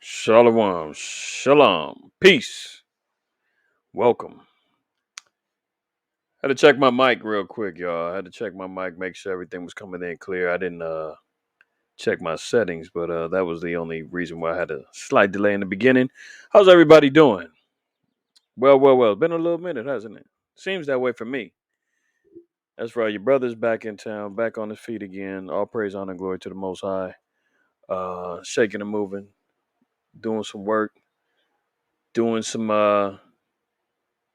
Shalom, shalom, peace. Welcome. Had to check my mic real quick, y'all. I had to check my mic, make sure everything was coming in clear. I didn't check my settings, but that was the only reason why I had a slight delay in the beginning. How's everybody doing? Well. It's been a little minute, hasn't it? Seems that way for me. That's right. Your brother's back in town, back on his feet again. All praise, honor, and glory to the Most High. Shaking and moving, doing some work, doing some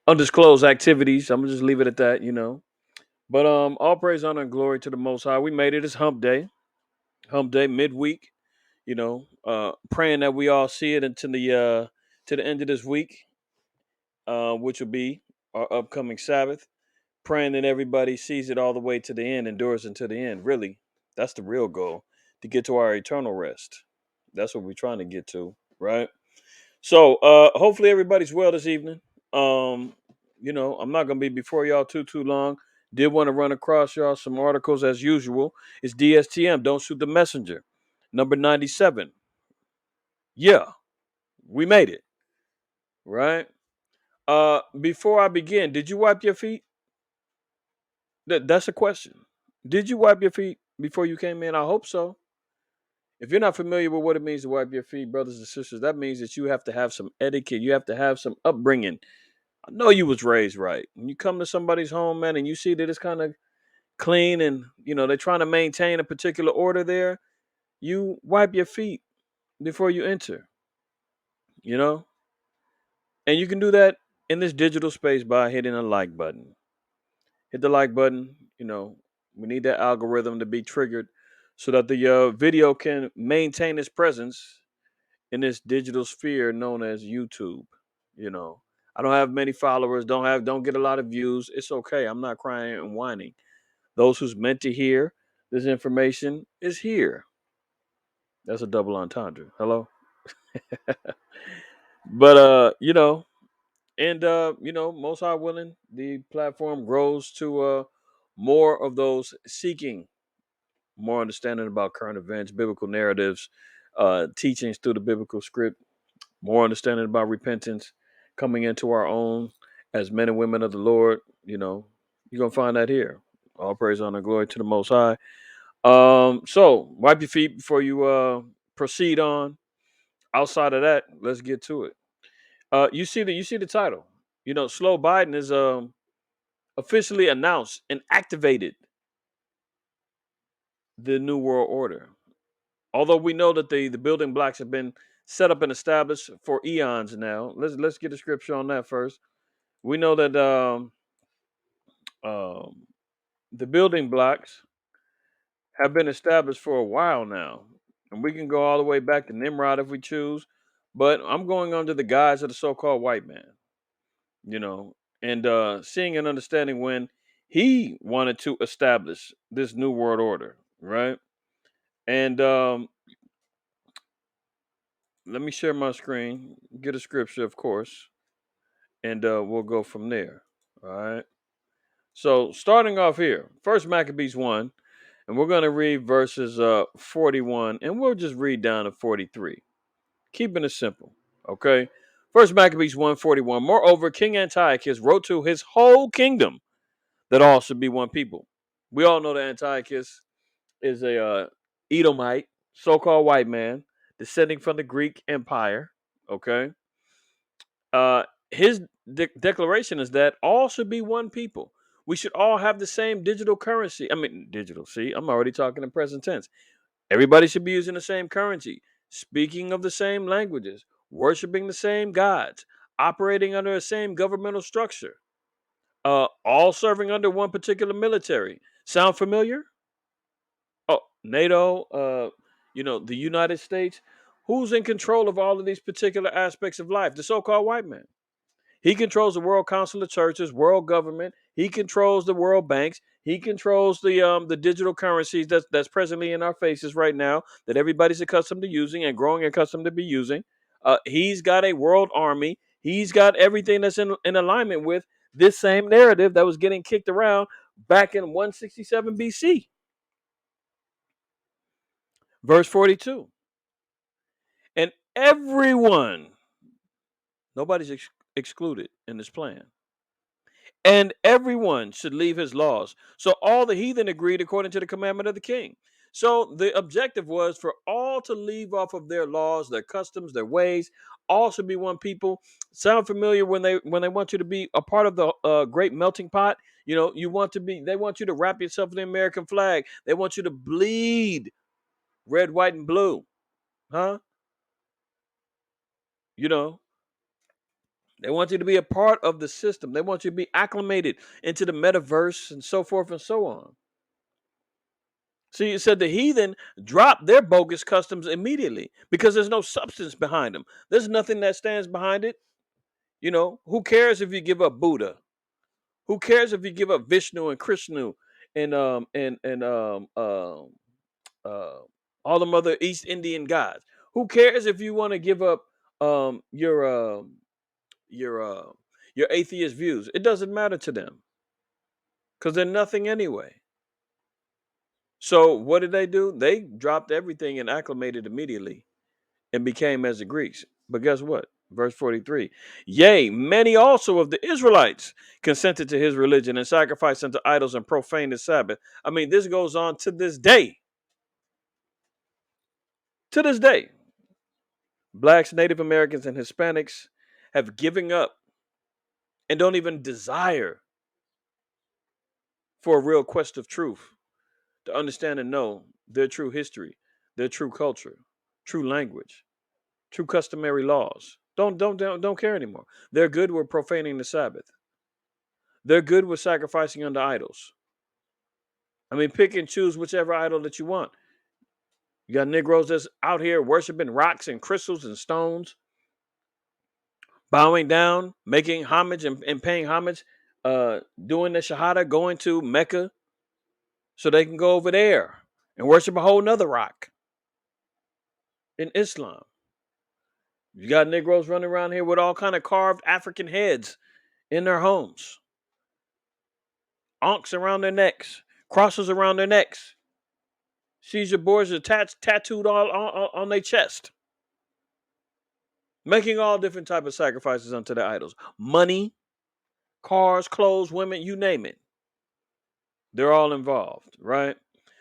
undisclosed activities. I'm gonna just leave it at that. But all praise, honor, and glory to the Most High. We made it. It's Hump Day, midweek. Praying that we all see it until the to the end of this week, which will be our upcoming Sabbath. Praying that everybody sees it all the way to the end, endures until the end. Really, that's the real goal, to get to our eternal rest. That's what we're trying to get to, right? So hopefully everybody's well this evening. Um, I'm not gonna be before y'all too long. Did want to run across y'all some articles as usual. It's DSTM, Don't Shoot the Messenger. Number 97. Yeah, we made it. Right? Before I begin, did you wipe your feet? That's a question. Did you wipe your feet before you came in? I hope so. If you're not familiar with what it means to wipe your feet, brothers and sisters, that means that you have to have some etiquette. You have to have some upbringing. I know you was raised right. When you come to somebody's home, man, and you see that it's kind of clean and they're trying to maintain a particular order there, you wipe your feet before you enter, you know? And you can do that in this digital space by hitting a like button. Hit the like button. We need that algorithm to be triggered so that the video can maintain its presence in this digital sphere known as YouTube. You know, I don't have many followers, don't get a lot of views. It's okay. I'm not crying and whining. Those who's meant to hear this information is here. That's a double entendre. Hello? But most high willing, the platform grows to more of those seeking more understanding about current events, biblical narratives, teachings through the biblical script, more understanding about repentance, coming into our own as men and women of the Lord. You're gonna find that here. All praise, honor, glory to the Most High. So wipe your feet before you proceed on. Outside of that, let's get to it. You see the title. Slow Biden is officially announced and activated the New World Order. Although we know that the building blocks have been set up and established for eons now. Let's get a scripture on that first. We know that um, the building blocks have been established for a while now, and we can go all the way back to Nimrod if we choose. But I'm going under the guise of the so-called white man, you know, and seeing and understanding when he wanted to establish this new world order, right? And let me share my screen, get a scripture, of course, and we'll go from there. All right. So starting off here, first Maccabees 1, and we're going to read verses 41, and we'll just read down to 43, keeping it simple. Okay. First Maccabees 1:41. Moreover, King Antiochus wrote to his whole kingdom that all should be one people. We all know that Antiochus is a Edomite, so-called white man, descending from the Greek Empire. Okay. His declaration is that all should be one people. We should all have the same digital currency. I mean, digital. See, I'm already talking in present tense. Everybody should be using the same currency, speaking of the same languages, worshiping the same gods, operating under the same governmental structure, all serving under one particular military. Sound familiar? Oh, NATO, the United States. Who's in control of all of these particular aspects of life? The so called white man. He controls the World Council of Churches, world government. He controls the world banks. He controls the digital currencies that's presently in our faces right now that everybody's accustomed to using and growing accustomed to be using. He's got a world army. He's got everything that's in alignment with this same narrative that was getting kicked around back in 167 BC. Verse 42. And Everyone, nobody's excluded in this plan. And everyone should leave his laws. So all the heathen agreed according to the commandment of the king. So the objective was for all to leave off of their laws, their customs, their ways. All should be one people. Sound familiar when they want you to be a part of the great melting pot? You know, you want to be. They want you to wrap yourself in the American flag. They want you to bleed red, white, and blue, huh? You know, they want you to be a part of the system. They want you to be acclimated into the metaverse and so forth and so on. See, it said the heathen dropped their bogus customs immediately because there's no substance behind them. There's nothing that stands behind it. You know, who cares if you give up Buddha? Who cares if you give up Vishnu and Krishna and all them other East Indian gods? Who cares if you want to give up um, your um, your uh, your atheist views? It doesn't matter to them because they're nothing anyway. So what did they do? They dropped everything and acclimated immediately and became as the Greeks. But guess what? Verse 43. Yea, many also of the Israelites consented to his religion and sacrificed unto idols and profaned the Sabbath. I mean, this goes on to this day. To this day, blacks, Native Americans, and Hispanics have given up and don't even desire for a real quest of truth to understand and know their true history, their true culture, true language, true customary laws. Don't care anymore. They're good with profaning the Sabbath. They're good with sacrificing unto idols. I mean, pick and choose whichever idol that you want. You got Negroes that's out here worshiping rocks and crystals and stones, bowing down, making homage and paying homage, doing the Shahada, going to Mecca so they can go over there and worship a whole nother rock in Islam. You got Negroes running around here with all kind of carved African heads in their homes, ankhs around their necks, crosses around their necks. Caesar Borgia tattooed all on their chest, making all different type of sacrifices unto their idols. Money, cars, clothes, women, you name it. They're all involved, right?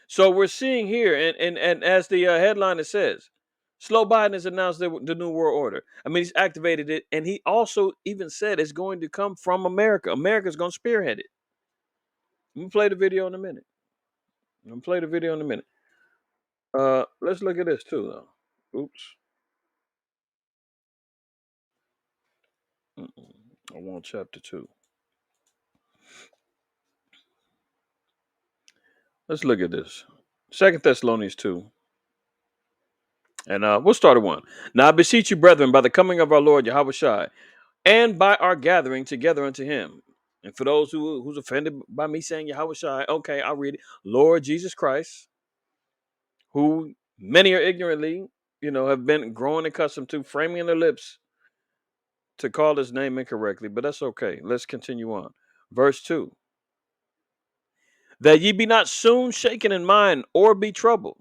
So we're seeing here, and as the headline it says, Sloe Biden has announced the New World Order. I mean, he's activated it, and he also even said it's going to come from America. America's going to spearhead it. I'm going to play the video in a minute. Let's look at this too, though. Oops. I want chapter 2. Let's look at this. 2 Thessalonians 2. And we'll start at 1. Now I beseech you, brethren, by the coming of our Lord Yahweh Shai, and by our gathering together unto him. And for those who's offended by me saying Yahweh Shai, okay, I'll read it. Lord Jesus Christ, who many are ignorantly, have been growing accustomed to framing their lips to call his name incorrectly, but that's okay. Let's continue on. Verse 2. That ye be not soon shaken in mind or be troubled.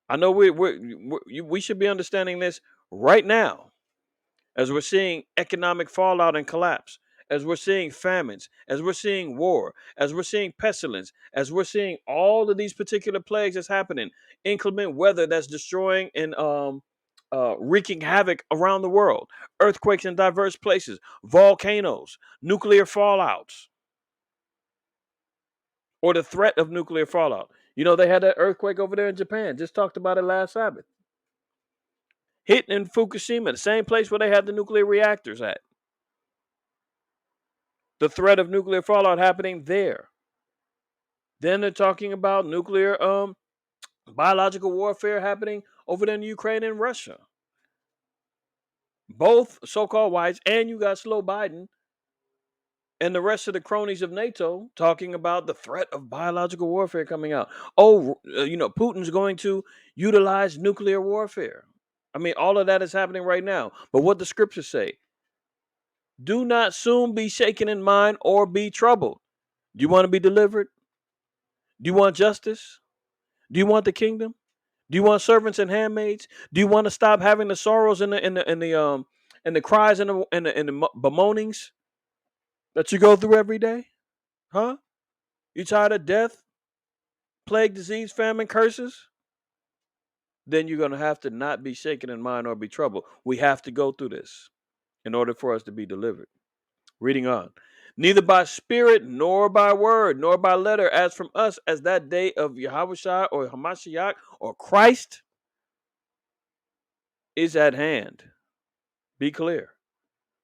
I know we should be understanding this right now as we're seeing economic fallout and collapse, as we're seeing famines, as we're seeing war, as we're seeing pestilence, as we're seeing all of these particular plagues that's happening, inclement weather that's destroying and wreaking havoc around the world, earthquakes in diverse places, volcanoes, nuclear fallouts, or the threat of nuclear fallout. You know, they had that earthquake over there in Japan. Just talked about it last Sabbath. Hitting in Fukushima, the same place where they had the nuclear reactors at. The threat of nuclear fallout happening there. Then they're talking about nuclear biological warfare happening over there in Ukraine and Russia. Both so-called whites, and you got Sloe Biden and the rest of the cronies of NATO talking about the threat of biological warfare coming out. Oh, Putin's going to utilize nuclear warfare. I mean, all of that is happening right now. But what the scriptures say, do not soon be shaken in mind or be troubled. Do you want to be delivered? Do you want justice? Do you want the kingdom? Do you want servants and handmaids? Do you want to stop having the sorrows and the cries and the bemoanings that you go through every day? Huh? You tired of death, plague, disease, famine, curses? Then you're gonna have to not be shaken in mind or be troubled. We have to go through this in order for us to be delivered. Reading on. Neither by spirit, nor by word, nor by letter, as from us, as that day of Yahushua or Hamashiach or Christ is at hand. Be clear.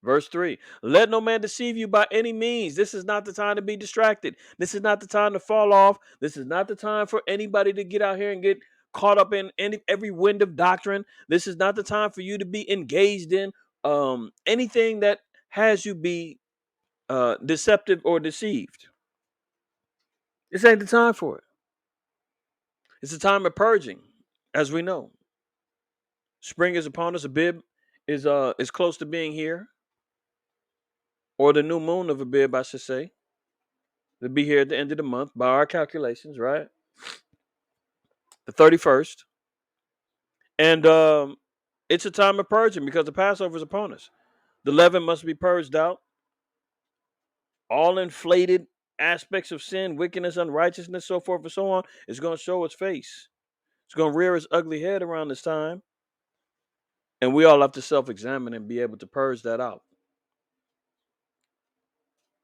Verse 3. Let no man deceive you by any means. This is not the time to be distracted. This is not the time to fall off. This is not the time for anybody to get out here and get caught up in every wind of doctrine. This is not the time for you to be engaged in anything that has you be deceptive or deceived. This ain't the time for it. It's a time of purging, as we know. Spring is upon us. Abib is close to being here, or the new moon of Abib, I should say. They'll be here at the end of the month by our calculations, right? The 31st. And it's a time of purging because the Passover is upon us. The leaven must be purged out. All inflated aspects of sin, wickedness, unrighteousness, so forth and so on, is going to show its face. It's going to rear its ugly head around this time. And we all have to self-examine and be able to purge that out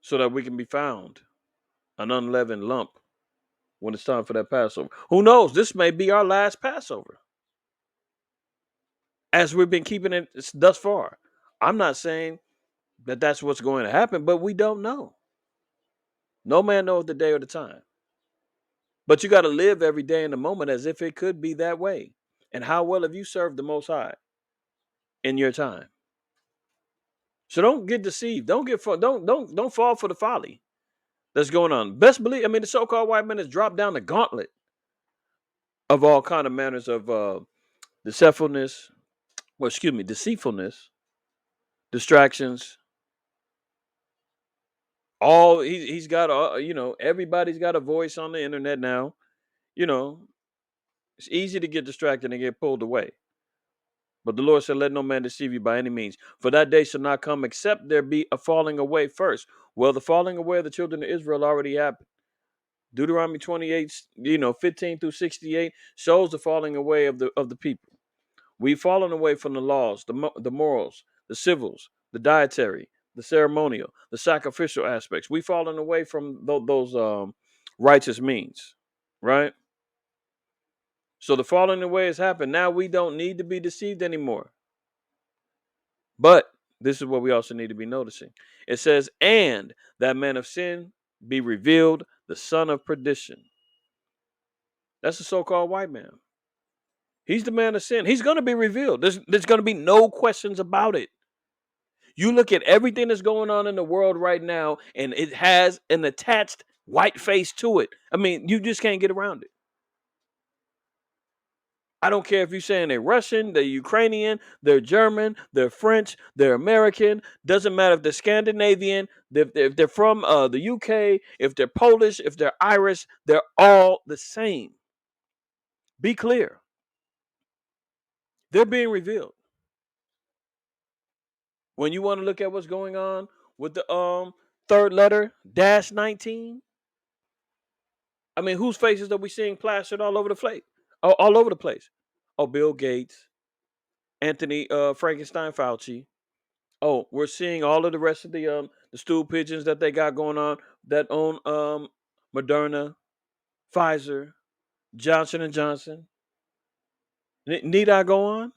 so that we can be found an unleavened lump when it's time for that Passover. Who knows? This may be our last Passover as we've been keeping it thus far. I'm not saying that that's what's going to happen, but we don't know. No man knows the day or the time. But you got to live every day in the moment as if it could be that way. And how well have you served the Most High in your time? So don't get deceived. Don't fall for the folly that's going on. Best believe. I mean, the so-called white man has dropped down the gauntlet of all kind of manners of deceitfulness. Well, excuse me, deceitfulness, distractions. All he's got. Everybody's got a voice on the internet now. You know, it's easy to get distracted and get pulled away. But the Lord said, "Let no man deceive you by any means, for that day shall not come except there be a falling away first." Well, the falling away of the children of Israel already happened. Deuteronomy 28, 15 through 68 shows the falling away of the people. We've fallen away from the laws, the morals, the civils, the dietary, the ceremonial, the sacrificial aspects. We've fallen away from those righteous means, right? So the falling away has happened. Now we don't need to be deceived anymore. But this is what we also need to be noticing. It says, and that man of sin be revealed, the son of perdition. That's the so-called white man. He's the man of sin. He's going to be revealed. There's going to be no questions about it. You look at everything that's going on in the world right now, and it has an attached white face to it. I mean, you just can't get around it. I don't care if you're saying they're Russian, they're Ukrainian, they're German, they're French, they're American. Doesn't matter if they're Scandinavian, if they're from the UK, if they're Polish, if they're Irish, they're all the same. Be clear. They're being revealed. When you want to look at what's going on with the third letter, -19, I mean, whose faces are we seeing plastered all over the place? All over the place. Oh, Bill Gates, Anthony Frankenstein Fauci. Oh, we're seeing all of the rest of the stool pigeons that they got going on that own Moderna, Pfizer, Johnson and Johnson. Need I go on?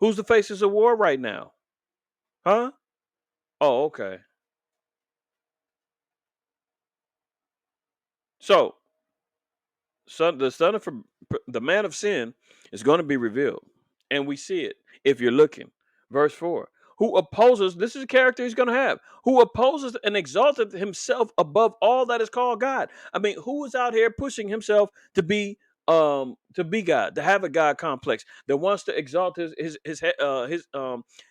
Who's the faces of war right now? Huh? Oh, okay. So, the son of the man of sin is going to be revealed, and we see it if you're looking. Verse 4: who opposes, this is a character he's going to have, who opposes and exalteth himself above all that is called God. I mean, who is out here pushing himself to be God, to have a God complex, that wants to exalt his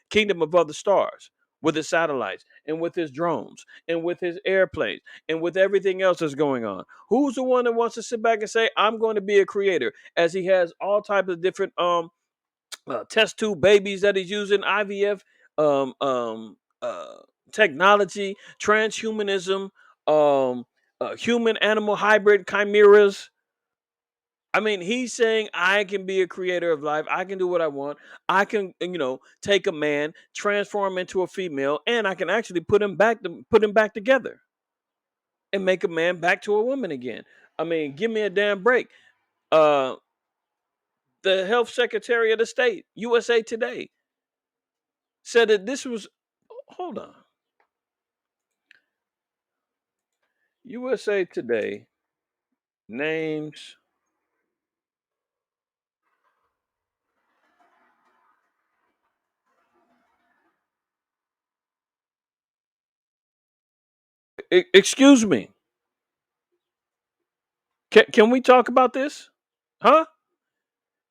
kingdom above the stars? with his satellites and with his drones and with his airplanes and with everything else that's going on? Who's the one that wants to sit back and say, I'm going to be a creator, as he has all types of different test tube babies that he's using, IVF, um, um, uh, technology, transhumanism, human animal hybrid chimeras. I mean, he's saying I can be a creator of life. I can do what I want. I can, take a man, transform him into a female, and I can actually put him back together and make a man back to a woman again. I mean, give me a damn break. Uh, the health secretary of the state, USA Today, said that this was. Hold on. USA Today names. Excuse me. Can we talk about this? Huh?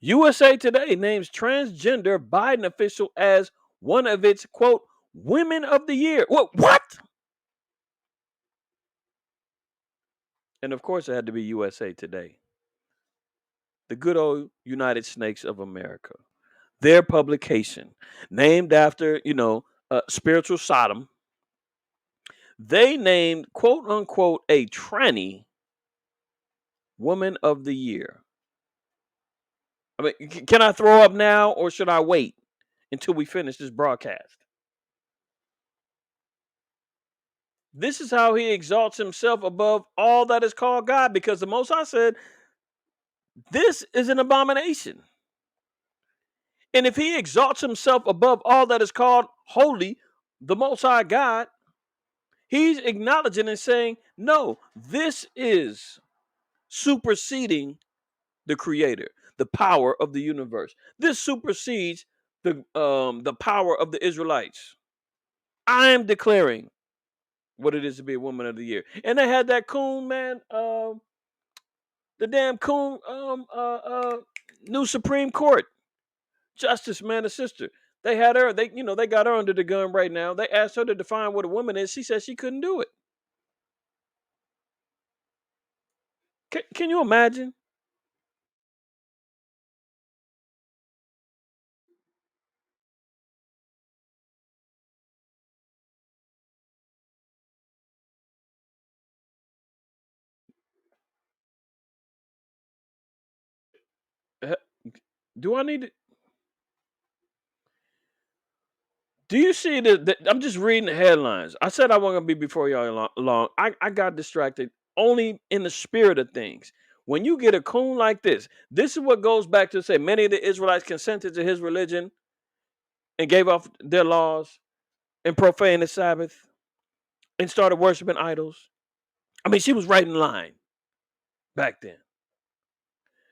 USA Today names transgender Biden official as one of its quote women of the year. What? And of course, it had to be USA Today, the good old United Snakes of America. Their publication, named after spiritual Sodom, they named quote unquote a tranny woman of the year. I mean, can I throw up now or should I wait until we finish this broadcast? This is how he exalts himself above all that is called God, because the Most High said, this is an abomination. And if he exalts himself above all that is called holy, the Most High God, he's acknowledging and saying, no, this is superseding the creator, the power of the universe. This supersedes the power of the Israelites. I am declaring what it is to be a woman of the year. And they had that coon, man, the damn coon, new Supreme Court justice, man, the sister. They had her, they got her under the gun right now. They asked her to define what a woman is. She said she couldn't do it. Can you imagine? Uh, Do I need to? Do you see I'm just reading the headlines. I said I wasn't gonna be before y'all long. I got distracted only in the spirit of things. When you get a coon like this is what goes back to say many of the Israelites consented to his religion and gave off their laws and profaned the Sabbath and started worshiping idols. I mean, she was right in line back then.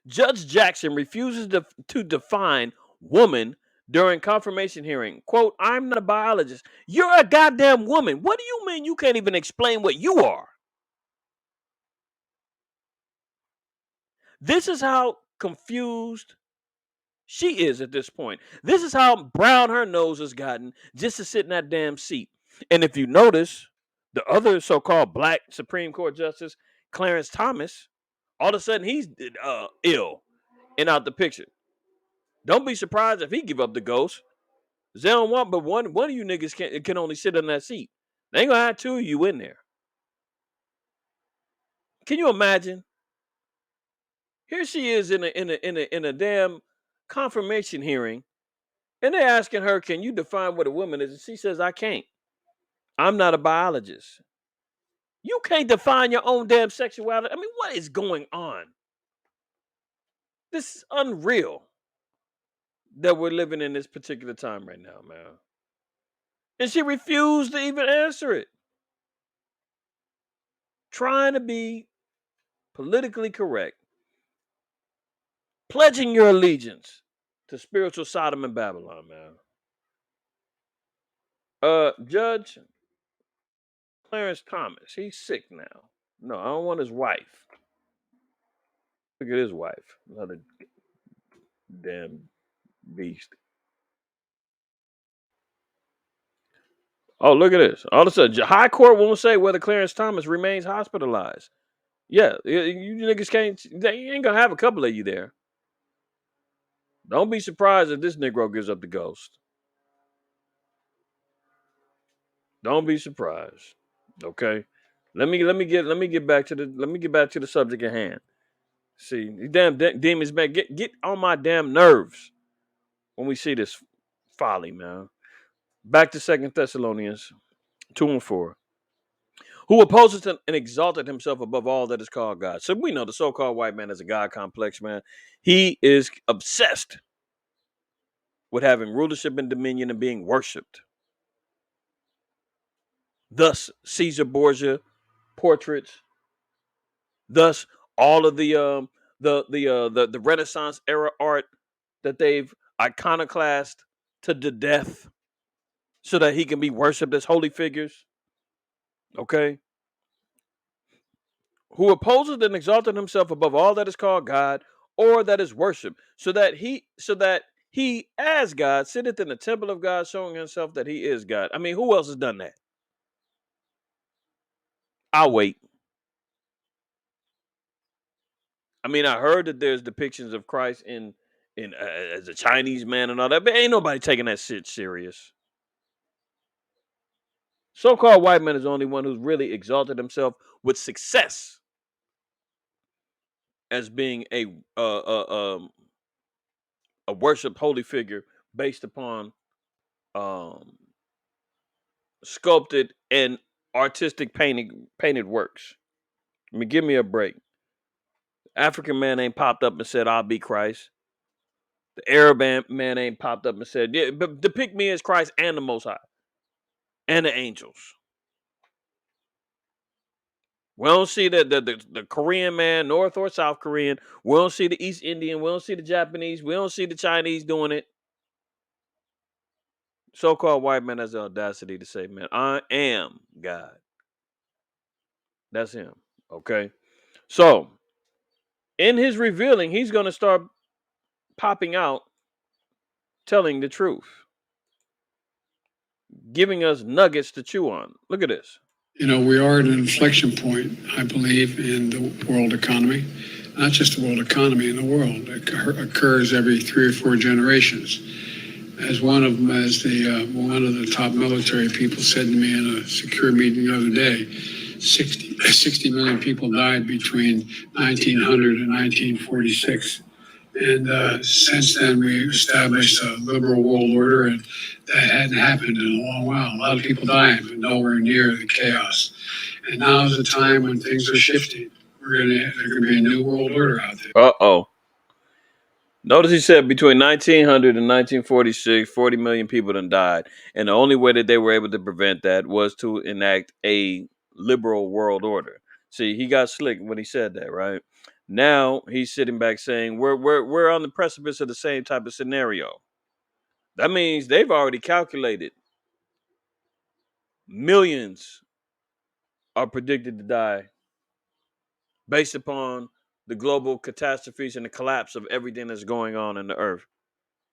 Judge Jackson refuses to define woman during confirmation hearing. Quote, I'm not a biologist. You're a goddamn woman. What do you mean you can't even explain what you are? This is how confused she is at this point. This is how brown her nose has gotten just to sit in that damn seat. And if you notice, the other so-called black Supreme Court Justice, Clarence Thomas, all of a sudden he's ill and out the picture. Don't be surprised if he give up the ghost. They don't want but one of you niggas can only sit in that seat. They ain't gonna have two of you in there. Can you imagine? Here she is in a damn confirmation hearing, and they're asking her, "Can you define what a woman is?" And she says, "I can't. I'm not a biologist." You can't define your own damn sexuality. I mean, what is going on? This is unreal that we're living in this particular time right now, man. And she refused to even answer it, trying to be politically correct, pledging your allegiance to spiritual Sodom and Babylon, man. Judge Clarence Thomas, he's sick now. No, I don't want his wife. Look at his wife, another damn beast. Oh, look at this. All of a sudden, High Court won't say whether Clarence Thomas remains hospitalized. Yeah, you niggas can't. They ain't gonna have a couple of you there. Don't be surprised if this Negro gives up the ghost. Don't be surprised. Okay. Let me get back to the subject at hand. See, these damn demons, man, get on my damn nerves when we see this folly, man. Back to Second Thessalonians 2:4. Who opposes and exalted himself above all that is called God. So we know the so-called white man is a God complex, man. He is obsessed with having rulership and dominion and being worshipped. Thus, Caesar Borgia portraits. Thus, all of the Renaissance era art that they've iconoclast to the death, so that he can be worshipped as holy figures. Okay, who opposes and exalted himself above all that is called God or that is worship, so that he as God sitteth in the temple of God, showing himself that he is God. I mean, who else has done that? I'll wait. I mean, I heard that there's depictions of Christ in as a Chinese man and all that, but ain't nobody taking that shit serious. So-called white man is the only one who's really exalted himself with success as being a worship holy figure based upon um, sculpted and artistic painted works. I mean, give me a break. African man ain't popped up and said, "I'll be Christ." The Arab man ain't popped up and said, "Yeah, but depict me as Christ and the Most High and the angels." We don't see the Korean man, North or South Korean. We don't see the East Indian. We don't see the Japanese. We don't see the Chinese doing it. So-called white man has the audacity to say, "Man, I am God." That's him. Okay. So in his revealing, he's going to start popping out, telling the truth, giving us nuggets to chew on. Look at this. You know, we are at an inflection point, I believe, in the world economy. Not just the world economy, in the world. It occurs every 3 or 4 generations. As one of the top military people said to me in a secure meeting the other day, 60 million people died between 1900 and 1946. And since then, we established a liberal world order, and that hadn't happened in a long while. A lot of people dying, but nowhere near the chaos. And now is the time when things are shifting. There's going to be a new world order out there. Uh-oh. Notice he said between 1900 and 1946, 40 million people done died. And the only way that they were able to prevent that was to enact a liberal world order. See, he got slick when he said that, right? Now he's sitting back saying we're on the precipice of the same type of scenario. That means they've already calculated millions are predicted to die based upon the global catastrophes and the collapse of everything that's going on in the earth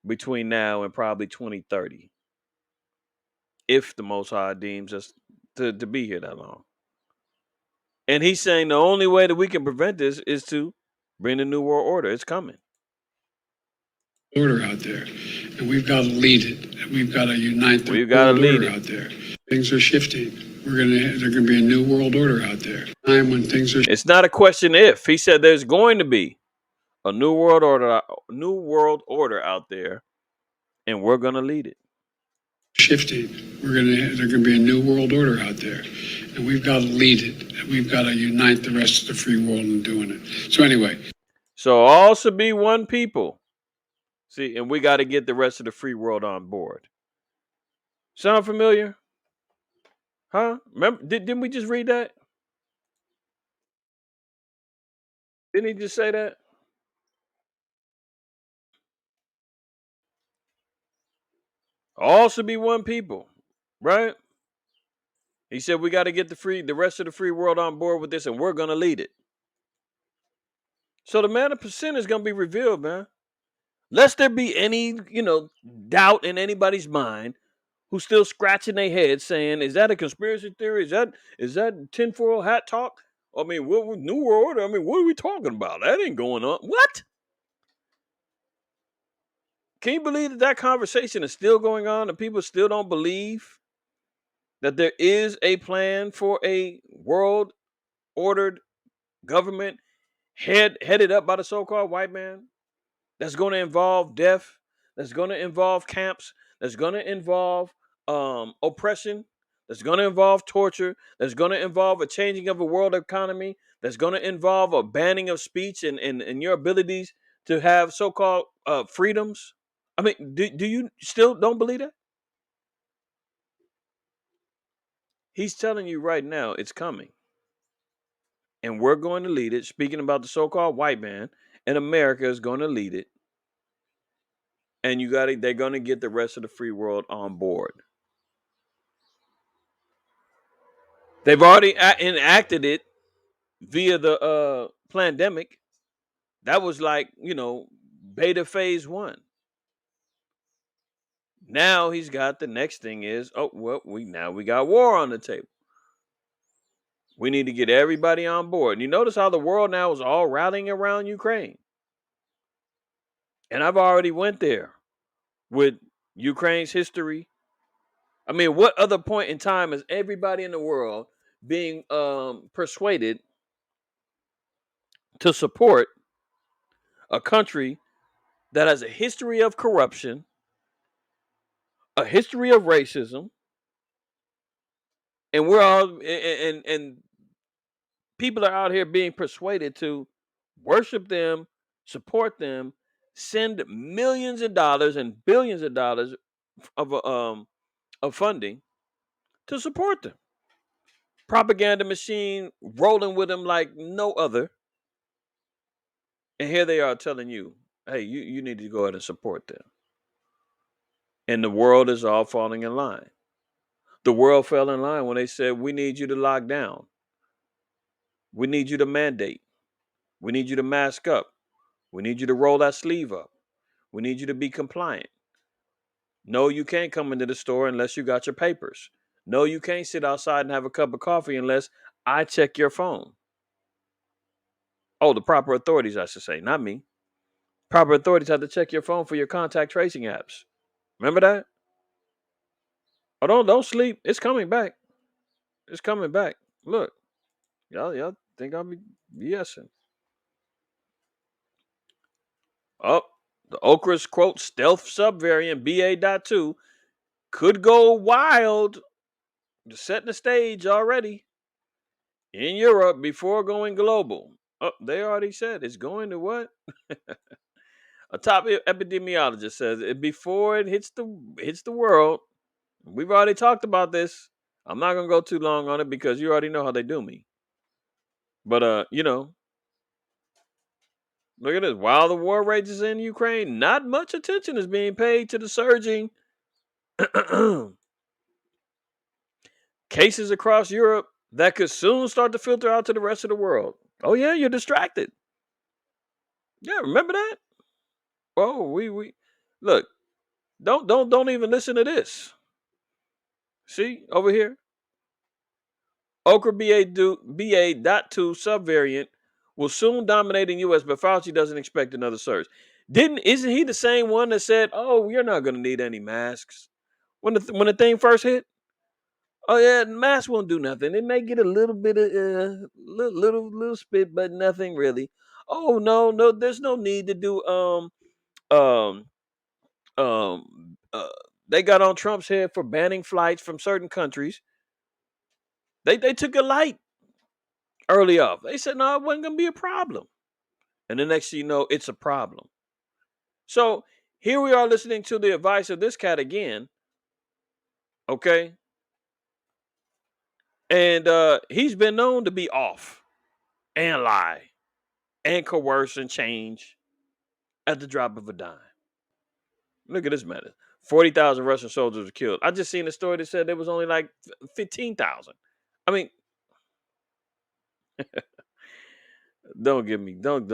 between now and probably 2030, if the Most High deems us to be here that long. And he's saying the only way that we can prevent this is to bring the New World Order. It's coming. Order out there, and we've got to lead it. And we've got to unite the We've got to world lead order it. out there. Things are shifting. There's going to be a new world order out there. Time when things are It's not a question if. He said there's going to be a new world order out there, and we're gonna lead it. shifting. There's going to be a new world order out there, and we've got to lead it. And we've got to unite the rest of the free world in doing it. So anyway, So all should be one people. See, and we got to get the rest of the free world on board. Sound familiar? Huh? Remember? Didn't we just read that? Didn't he just say that? All should be one people, right? He said we got to get the rest of the free world on board with this, and we're gonna lead it. So the man of percent is gonna be revealed, man. Lest there be any, doubt in anybody's mind, who's still scratching their head saying, is that a conspiracy theory? Is that tinfoil hat talk? I mean, what New World Order? I mean, what are we talking about? That ain't going on. What? Can you believe that conversation is still going on and people still don't believe that there is a plan for a world ordered government headed up by the so-called white man that's going to involve death, that's going to involve camps, that's going to involve oppression, that's going to involve torture, that's going to involve a changing of a world economy, that's going to involve a banning of speech and your abilities to have so-called freedoms. I mean, do you still don't believe that? He's telling you right now it's coming. And we're going to lead it. Speaking about the so-called white man, and America is going to lead it. And they're going to get the rest of the free world on board. They've already enacted it via the pandemic. That was like, beta phase 1. Now he's got the next thing is, oh, well, we got war on the table. We need to get everybody on board. And you notice how the world now is all rallying around Ukraine. And I've already went there with Ukraine's history. I mean, what other point in time is everybody in the world being persuaded to support a country that has a history of corruption, a history of racism, and we're all and people are out here being persuaded to worship them, support them, send millions of dollars and billions of dollars of funding to support them. Propaganda machine rolling with them like no other. And here they are telling you, hey, you need to go ahead and support them. And the world is all falling in line. The world fell in line when they said, we need you to lock down. We need you to mandate. We need you to mask up. We need you to roll that sleeve up. We need you to be compliant. No, you can't come into the store unless you got your papers. No, you can't sit outside and have a cup of coffee unless I check your phone. Oh, the proper authorities, I should say, not me. Proper authorities have to check your phone for your contact tracing apps. Remember that? Oh, don't sleep. It's coming back. It's coming back. Look, y'all think I'll be BSing. Oh, the Okras Quote stealth subvariant BA.2 could go wild. Just setting the stage already in Europe before going global. Oh, they already said it's going to what? A top epidemiologist says it before it hits the world. We've already talked about this. I'm not gonna go too long on it because you already know how they do me. But look at this. While the war rages in Ukraine, not much attention is being paid to the surging cases across Europe that could soon start to filter out to the rest of the world. Oh yeah, you're distracted. Yeah, remember that? Oh, we look. Don't even listen to this. See over here, Okra BA.2 subvariant will soon dominate in U.S., but Fauci doesn't expect another surge. Isn't he the same one that said, "Oh, you're not going to need any masks" when the thing first hit? Oh yeah, masks won't do nothing. It may get a little bit of little spit, but nothing really. Oh no, there's no need to do um um uh they got on Trump's head for banning flights from certain countries. They took a light early off. They said no, it wasn't gonna be a problem. And the next thing you know, it's a problem. So here we are listening to the advice of this cat again. Okay. And he's been known to be off and lie and coerce and change at the drop of a dime. Look at this matter. 40,000 Russian soldiers were killed. I just seen a story that said there was only like 15,000. I mean, don't get me don't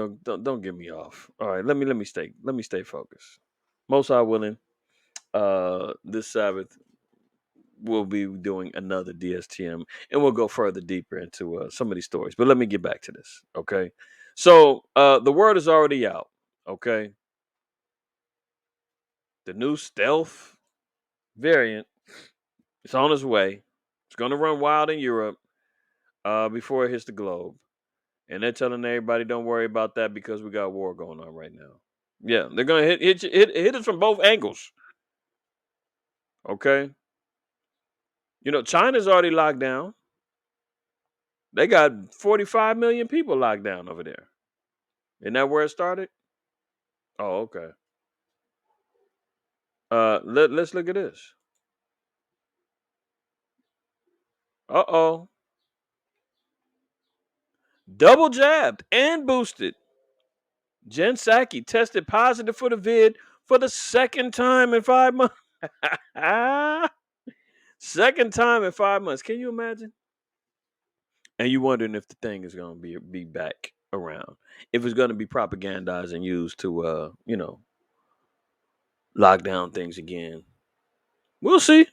get me off. All right, let me stay focused. Most High willing, this Sabbath we'll be doing another DSTM, and we'll go further deeper into some of these stories. But let me get back to this, okay? So the word is already out, okay? The new stealth variant is on its way. It's going to run wild in Europe before it hits the globe. And they're telling everybody, don't worry about that because we got war going on right now. Yeah, they're going to hit us from both angles, okay? China's already locked down. They got 45 million people locked down over there. Isn't that where it started? Oh, okay. Let's look at this. Uh-oh. Double jabbed and boosted. Jen Psaki tested positive for the vid for the second time in 5 months. Second time in 5 months. Can you imagine? And you wondering if the thing is going to be back around. If it's going to be propagandized and used to lock down things again. We'll see.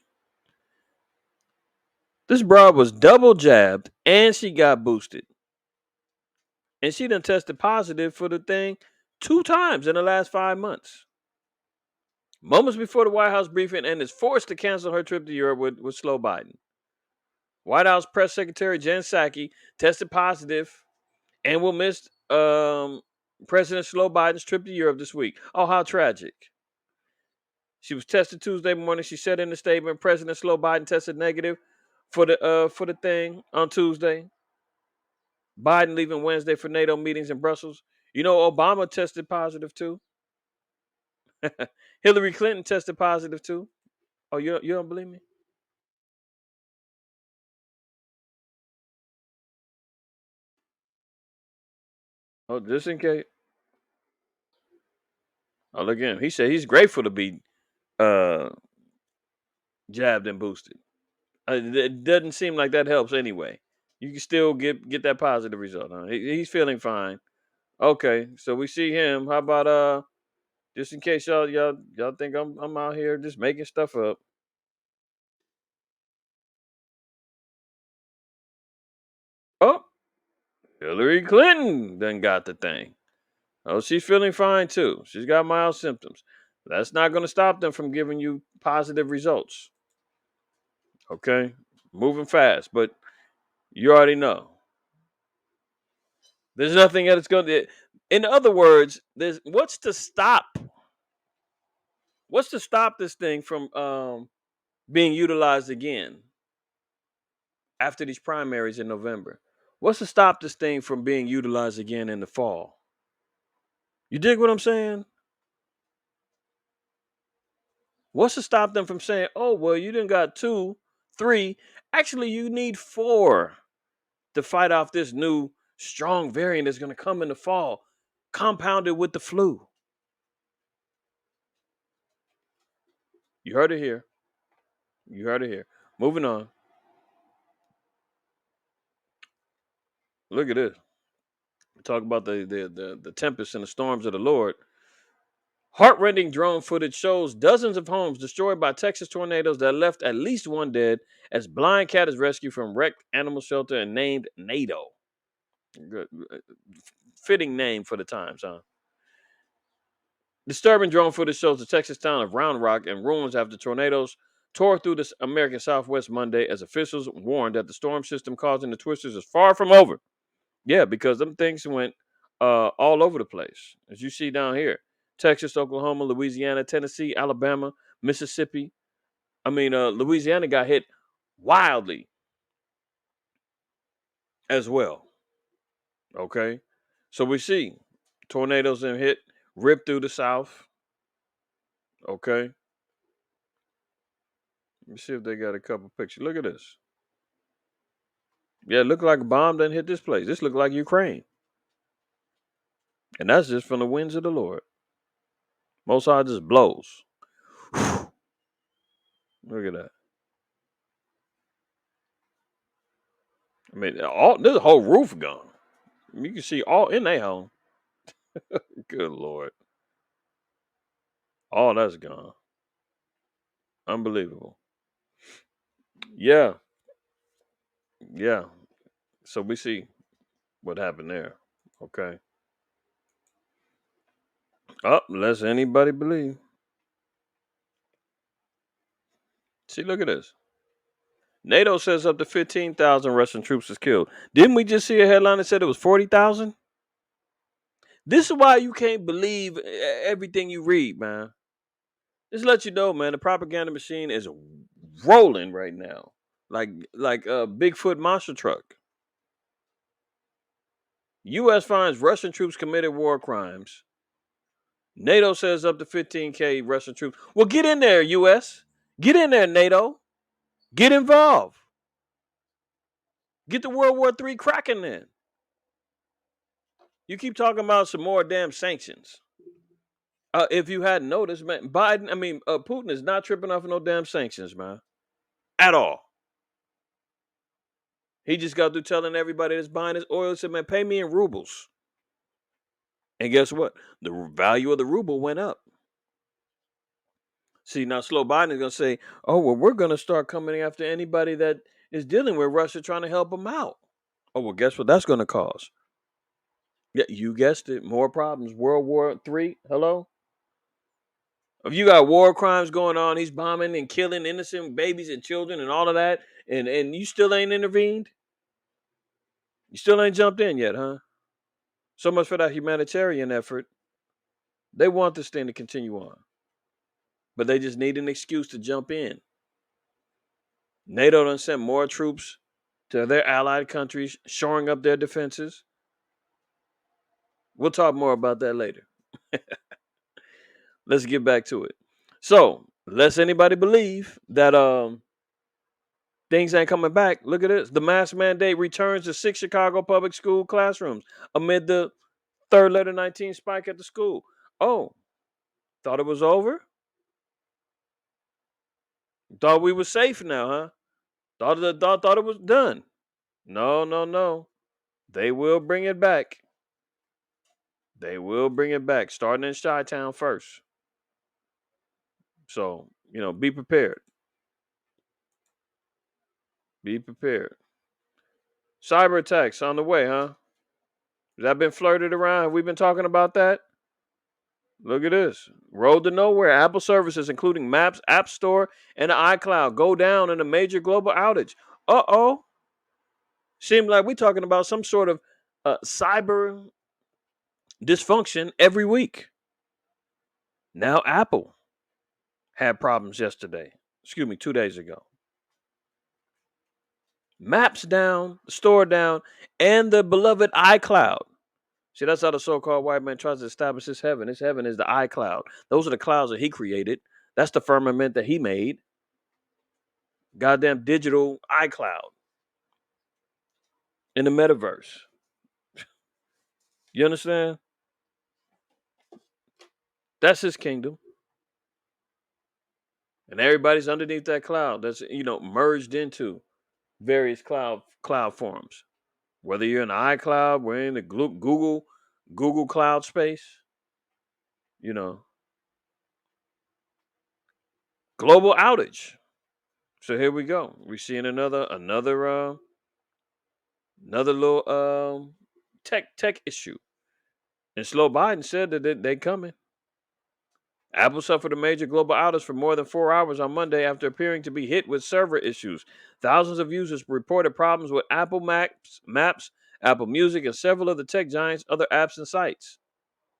This broad was double jabbed and she got boosted. And she done tested positive for the thing 2 times in the last 5 months. Moments before the White House briefing and is forced to cancel her trip to Europe with Sloe Biden. White House Press Secretary Jen Psaki tested positive and will miss President Sloe Biden's trip to Europe this week. Oh, how tragic. She was tested Tuesday morning. She said in a statement, President Sloe Biden tested negative for the thing on Tuesday. Biden leaving Wednesday for NATO meetings in Brussels. Obama tested positive too. Hillary Clinton tested positive too. Oh, you don't believe me? Oh, just in case. Oh, look at him. He said he's grateful to be uh, jabbed and boosted. It doesn't seem like that helps anyway. You can still get that positive result. Huh? He's feeling fine. Okay, so we see him. How about just in case y'all think I'm out here just making stuff up. Oh, Hillary Clinton done got the thing. Oh, she's feeling fine too. She's got mild symptoms. That's not going to stop them from giving you positive results. Okay, moving fast, but you already know there's nothing that it's going to. In other words, there's what's to stop? What's to stop this thing from being utilized again after these primaries in November? What's to stop this thing from being utilized again in the fall? You dig what I'm saying? What's to stop them from saying, "Oh, well, you didn't got 2, 3. Actually, you need 4 to fight off this new strong variant that's going to come in the fall, compounded with the flu." You heard it here. You heard it here. Moving on. Look at this. Talk about the tempest and the storms of the Lord. Heartrending drone footage shows dozens of homes destroyed by Texas tornadoes that left at least one dead as blind cat is rescued from wrecked animal shelter and named NATO. Good. Fitting name for the times, huh? Disturbing drone footage shows the Texas town of Round Rock in ruins after tornadoes tore through the American Southwest Monday as officials warned that the storm system causing the twisters is far from over. Yeah, because them things went all over the place, as you see down here. Texas, Oklahoma, Louisiana, Tennessee, Alabama, Mississippi. Louisiana got hit wildly as well. Okay. So we see tornadoes and hit, ripped through the South. Okay. Let me see if they got a couple pictures. Look at this. Yeah, it looked like a bomb didn't hit this place. This looked like Ukraine. And that's just from the winds of the Lord. Most High just blows. Look at that. All this whole roof gone. You can see all in their home. Good Lord. All that's gone. Unbelievable. Yeah, yeah. So we see what happened there. Okay. Up, lest anybody believe. See, look at this. NATO says up to 15,000 Russian troops is killed. Didn't we just see a headline that said it was 40,000? This is why you can't believe everything you read, man. Just let you know, man, the propaganda machine is rolling right now. Like a Bigfoot monster truck. US finds Russian troops committed war crimes. NATO says up to 15K Russian troops. Well, get in there, US. Get in there, NATO. Get involved. Get the World War III cracking then. You keep talking about some more damn sanctions. If you hadn't noticed, man, Putin is not tripping off of no damn sanctions, man, at all. He just got through telling everybody that's buying his oil, he said, man, pay me in rubles. And guess what? The value of the ruble went up. See, now Sloe Biden is going to say, oh, well, we're going to start coming after anybody that is dealing with Russia trying to help them out. Oh, well, guess what that's going to cause? Yeah, you guessed it. More problems. World War III. Hello? If you got war crimes going on, he's bombing and killing innocent babies and children and all of that, and you still ain't intervened? You still ain't jumped in yet, huh? So much for that humanitarian effort. They want this thing to continue on, but they just need an excuse to jump in. NATO done sent more troops to their allied countries, shoring up their defenses. We'll talk more about that later. Let's get back to it. So, lest anybody believe that things ain't coming back, look at this. The mask mandate returns to 6 Chicago public school classrooms amid the third letter 19 spike at the school. Oh, thought it was over? Thought we were safe now, huh? Thought it was done. No, no, no. They will bring it back. They will bring it back, starting in Chi-Town first. So, be prepared. Be prepared. Cyber attacks on the way, huh? Has that been flirted around? Have we been talking about that? Look at this. Road to nowhere. Apple services, including Maps, App Store, and the iCloud, go down in a major global outage. Uh-oh. Seems like we're talking about some sort of cyber dysfunction every week. Now Apple had problems yesterday. Excuse me, 2 days ago. Maps down, store down, and the beloved iCloud. See, that's how the so-called white man tries to establish his heaven. His heaven is the iCloud. Those are the clouds that he created. That's the firmament that he made. Goddamn digital iCloud in the metaverse. You understand? That's his kingdom. And everybody's underneath that cloud. That's merged into various cloud forms. Whether you're in the iCloud, we're in the Google Cloud space, you know, global outage. So here we go. We're seeing another little tech issue. And Sloe Biden said that they coming. Apple suffered a major global outage for more than 4 hours on Monday after appearing to be hit with server issues. Thousands of users reported problems with Apple Maps, Apple Music, and several of the tech giants' other apps and sites.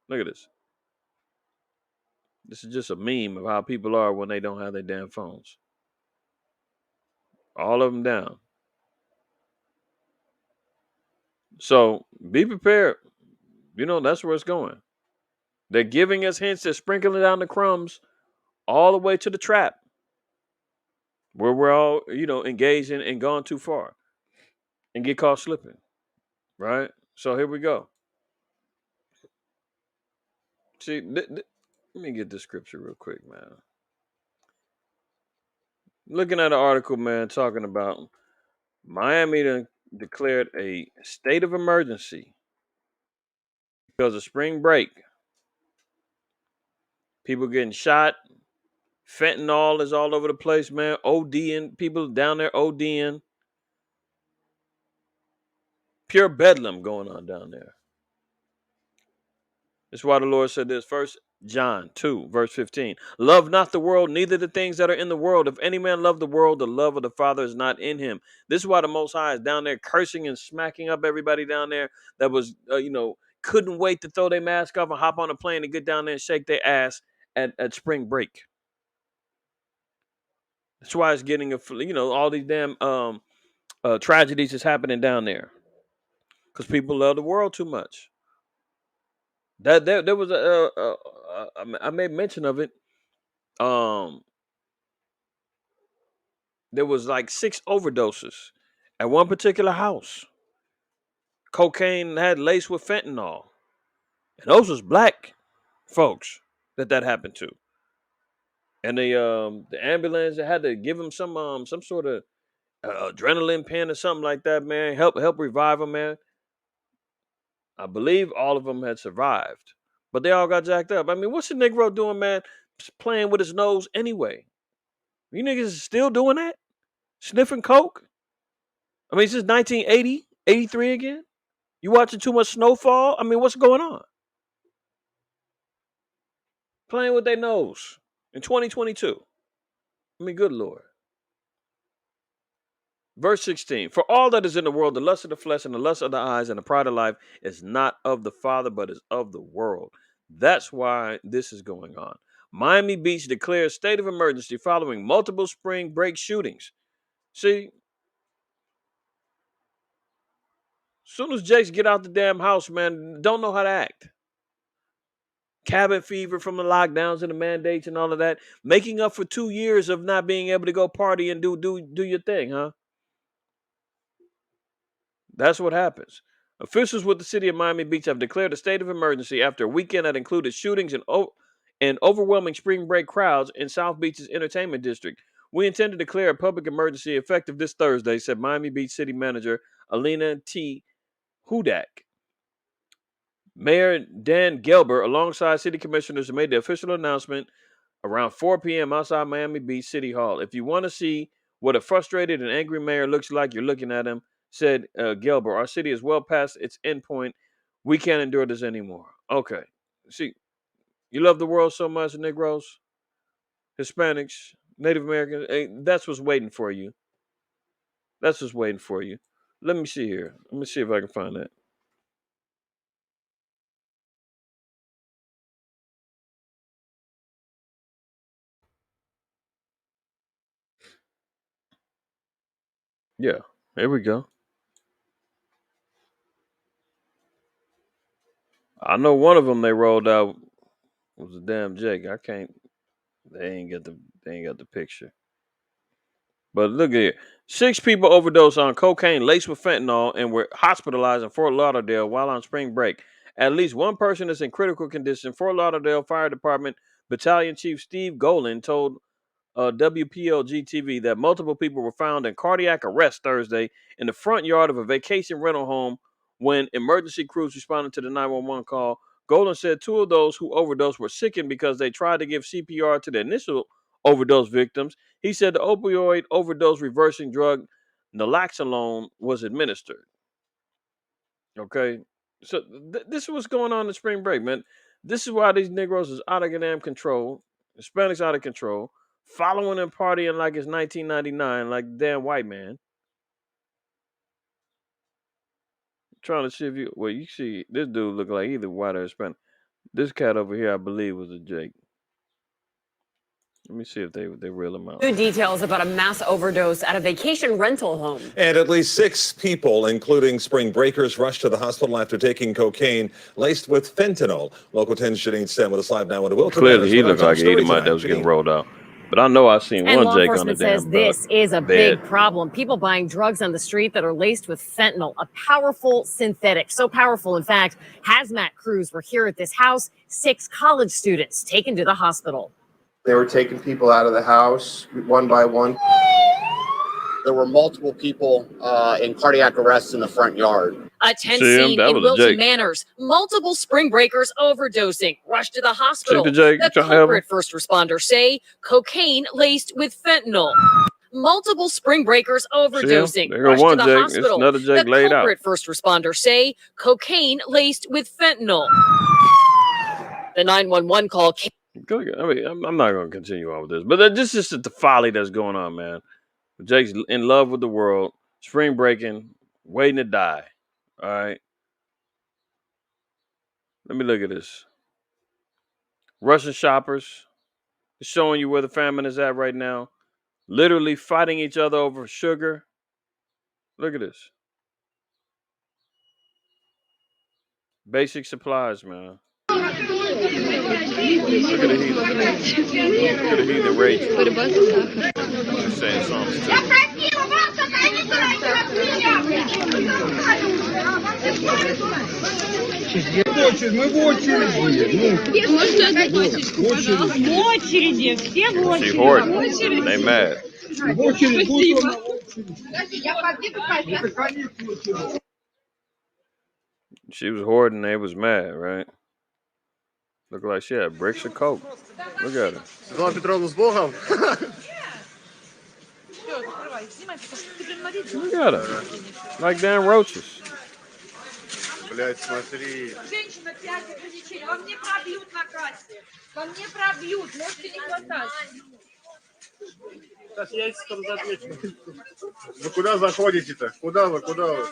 Look at this. This is just a meme of how people are when they don't have their damn phones. All of them down. So be prepared. That's where it's going. They're giving us hints. They're sprinkling down the crumbs all the way to the trap where we're all, engaged in and gone too far and get caught slipping. Right? So here we go. See, let me get this scripture real quick, man. Looking at an article, man, talking about Miami declared a state of emergency because of spring break. People getting shot, Fentanyl is all over the place, man. ODing, people down there ODing. Pure bedlam going on down there. That's why the Lord said this. First John 2, verse 15. Love not the world, neither the things that are in the world. If any man love the world, the love of the Father is not in him. This is why the Most High is down there cursing and smacking up everybody down there that was, couldn't wait to throw their mask off and hop on a plane and get down there and shake their ass at spring break. That's why it's getting all these damn tragedies is happening down there because people love the world too much. That there was I made mention of it. There was like 6 overdoses at one particular house. Cocaine had laced with fentanyl, and those was black folks that happened to. And the ambulance had to give them some sort of adrenaline pen or something like that, man. Help revive them, man. I believe all of them had survived, but they all got jacked up. I mean, what's the Negro doing, man? Just playing with his nose anyway. You niggas is still doing that? Sniffing coke? I mean, since 1980, 83 again? You watching too much Snowfall? I mean, what's going on? Playing with their nose in 2022. I mean, good Lord. Verse 16. For all that is in the world, the lust of the flesh and the lust of the eyes and the pride of life is not of the Father, but is of the world. That's why this is going on. Miami Beach declares state of emergency following multiple spring break shootings. See, soon as Jakes get out the damn house, man, don't know how to act. Cabin fever from the lockdowns and the mandates and all of that, making up for 2 years of not being able to go party and do your thing, huh? That's what happens. Officials with the city of Miami Beach have declared a state of emergency after a weekend that included shootings and overwhelming spring break crowds in South Beach's entertainment district. We intend to declare a public emergency effective this Thursday, said Miami Beach City Manager Alina T. Hudak. Mayor Dan Gelber, alongside city commissioners, made the official announcement around 4 p.m. outside Miami Beach City Hall. If you want to see what a frustrated and angry mayor looks like, you're looking at him, said Gelber. Our city is well past its end point. We can't endure this anymore. Okay. See, you love the world so much, Negroes, Hispanics, Native Americans. That's what's waiting for you. That's what's waiting for you. Let me see here. Let me see if I can find that. Yeah, there we go. I know one of them they rolled out was a damn Jake. I can't. They ain't got the picture. But look at here. 6 people overdosed on cocaine laced with fentanyl and were hospitalized in Fort Lauderdale while on spring break. At least one person is in critical condition. Fort Lauderdale Fire Department Battalion Chief Steve Golan told WPLG TV that multiple people were found in cardiac arrest Thursday in the front yard of a vacation rental home when emergency crews responded to the 911 call. Golan said 2 of those who overdosed were sickened because they tried to give CPR to the initial overdose victims. He said the opioid overdose reversing drug naloxone was administered. Okay. So this is what's going on in spring break, man. This is why these Negroes is out of damn control. Hispanics out of control. Following and partying like it's 1999, like damn white man. Trying to see if you, well, you see, this dude look like either white or Hispanic. This cat over here, I believe, was a Jake. Let me see if they reel him out. New details about a mass overdose at a vacation rental home. And at least 6 people, including spring breakers, rushed to the hospital after taking cocaine laced with fentanyl. Local 10's Janine Stem with us live now in Wilton. Clearly, he looked like an Edomite that was getting rolled out. But I know I've seen And one law Jake on the enforcement damn says this is a bed. big problem. People buying drugs on the street that are laced with fentanyl, a powerful synthetic. So powerful, in fact, hazmat crews were here at this house. 6 college students taken to the hospital. They were taking people out of the house one by one. There were multiple people in cardiac arrest in the front yard. A tense See him? scene That in was a Wilton Jake. Manors. Multiple spring breakers overdosing, rushed to the See hospital. the Jake? The Trying to help him? culprit, first responders say, cocaine laced with fentanyl. Multiple spring breakers See him? overdosing, There go rushed to one the Jake. It's hospital. another Jake The laid out. culprit, first responders say, cocaine laced with fentanyl. The 911 call came. I mean, I'm not going to continue on with this, but this is just the folly that's going on, man. Jake's in love with the world, spring breaking, waiting to die. All right. Let me look at this. Russian shoppers showing you where the famine is at right now. Literally fighting each other over sugar. Look at this. Basic supplies, man. Look at the heathen. Look at the heathen raging. They're saying Psalms 2. Мы в очереди. В очереди, все в She очереди. hoarding. They mad. В очередь будут. She was hoarding. They was mad, right? Look like she had bricks of coke. Look at her. Светлана Петровна, с Богом. Look at her. Like damn roaches. Блять, смотри. Женщина, 5 ограничений. Вам не пробьют на кассе. Вам не пробьют. Можете не хватать. Сейчас яйца разотлечу. Вы куда заходите-то? Куда вы? Куда вы?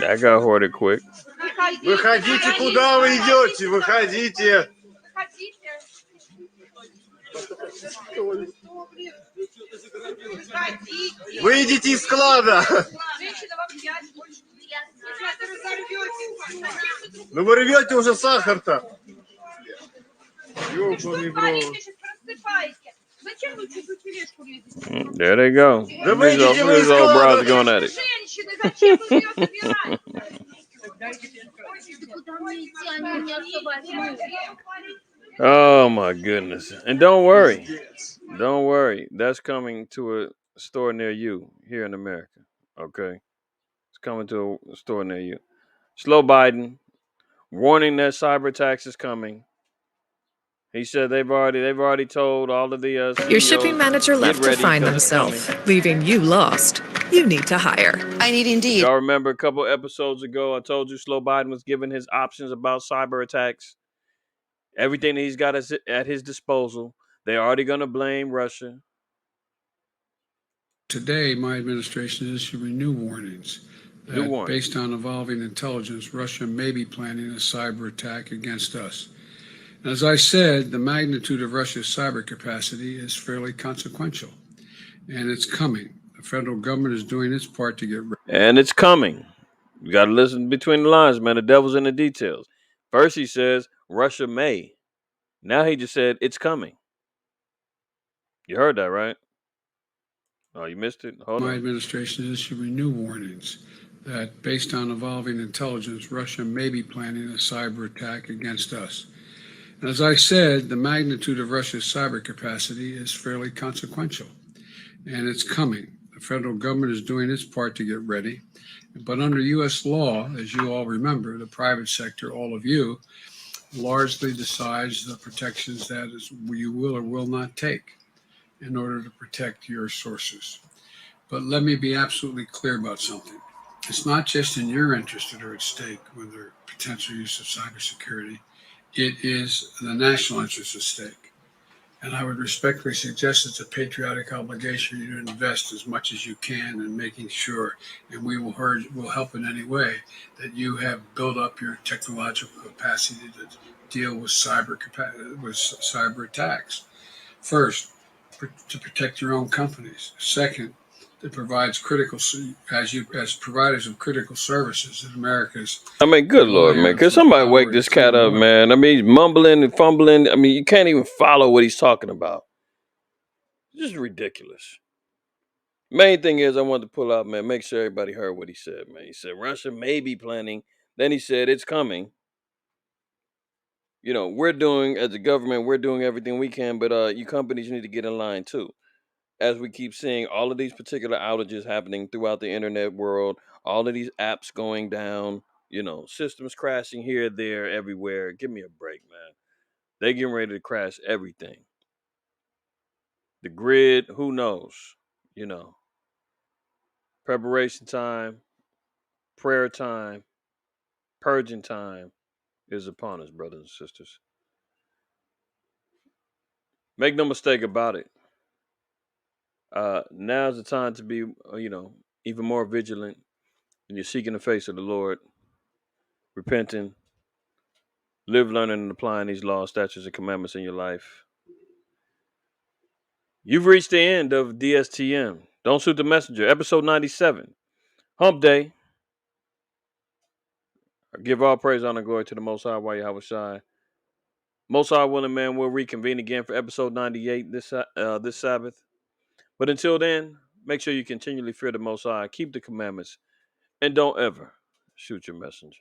That got hoarded quick. Выходите, куда вы идете? Выходите. Выйдите из склада. Женщина, вам 5 больше. Вы разорвете. Ну вы рвете уже сахар-то. Ёбаный в рот. Сейчас просыпаете. Зачем вы чужую тележку лезете? There they go. Да Look at выйдите вы из these old brothers склада. going at it. Женщины, зачем вы ее собираете? Oh my goodness. And don't worry. Don't worry. That's coming to a store near you here in America. Okay. It's coming to a store near you. Sloe Biden warning that cyber attacks is coming. He said they've already told all of the Your shipping CEOs, manager get left to ready find 'cause it's themselves, coming. leaving you lost. You need to hire. I need Indeed. Y'all remember a couple episodes ago, I told you Sloe Biden was giving his options about cyber attacks. Everything that he's got at his disposal. They're already going to blame Russia. Today, my administration is issuing new warnings New that, warnings. based on evolving intelligence, Russia may be planning a cyber attack against us. As I said, the magnitude of Russia's cyber capacity is fairly consequential, and it's coming. The federal government is doing its part to get ready. And it's coming. You got to listen between the lines, man. The devil's in the details. First, he says Russia may. Now he just said it's coming. You heard that, right? Oh, you missed it? Hold My on. administration is issuing new warnings that, based on evolving intelligence, Russia may be planning a cyber attack against us. And as I said, the magnitude of Russia's cyber capacity is fairly consequential, and it's coming. The federal government is doing its part to get ready. But under U.S. law, as you all remember, the private sector, all of you, largely decides the protections that you will or will not take in order to protect your sources. But let me be absolutely clear about something. It's not just in your interest that are at stake with the potential use of cybersecurity. It is the national interest at stake. And I would respectfully suggest it's a patriotic obligation for you to invest as much as you can in making sure, and we will help in any way, that you have built up your technological capacity to deal with cyber attacks. First, to protect your own companies. Second, that provides as providers of critical services in America's. I mean, good Lord, man. Could somebody wake this cat up, man? I mean, he's mumbling and fumbling. I mean, you can't even follow what he's talking about. It's just ridiculous. Main thing is I wanted to pull out, man, make sure everybody heard what he said, man. He said Russia may be planning. Then he said it's coming. We're doing, as a government, we're doing everything we can, but you companies need to get in line too. as we keep seeing all of these particular outages happening throughout the internet world, all of these apps going down, systems crashing here, there, everywhere. Give me a break, man. They getting ready to crash everything. The grid, who knows? You know, preparation time, prayer time, purging time is upon us, brothers and sisters. Make no mistake about it. Now's the time to be, even more vigilant when you're seeking the face of the Lord, repenting, live learning and applying these laws, statutes, and commandments in your life. You've reached the end of DSTM. Don't Shoot the Messenger, episode 97. Hump Day. I give all praise, honor, and glory to the Most High, while Yahweh Shai. Most High willing, man, we'll reconvene again for episode 98 this Sabbath. But until then, make sure you continually fear the Most High, keep the commandments, and don't ever shoot your messenger.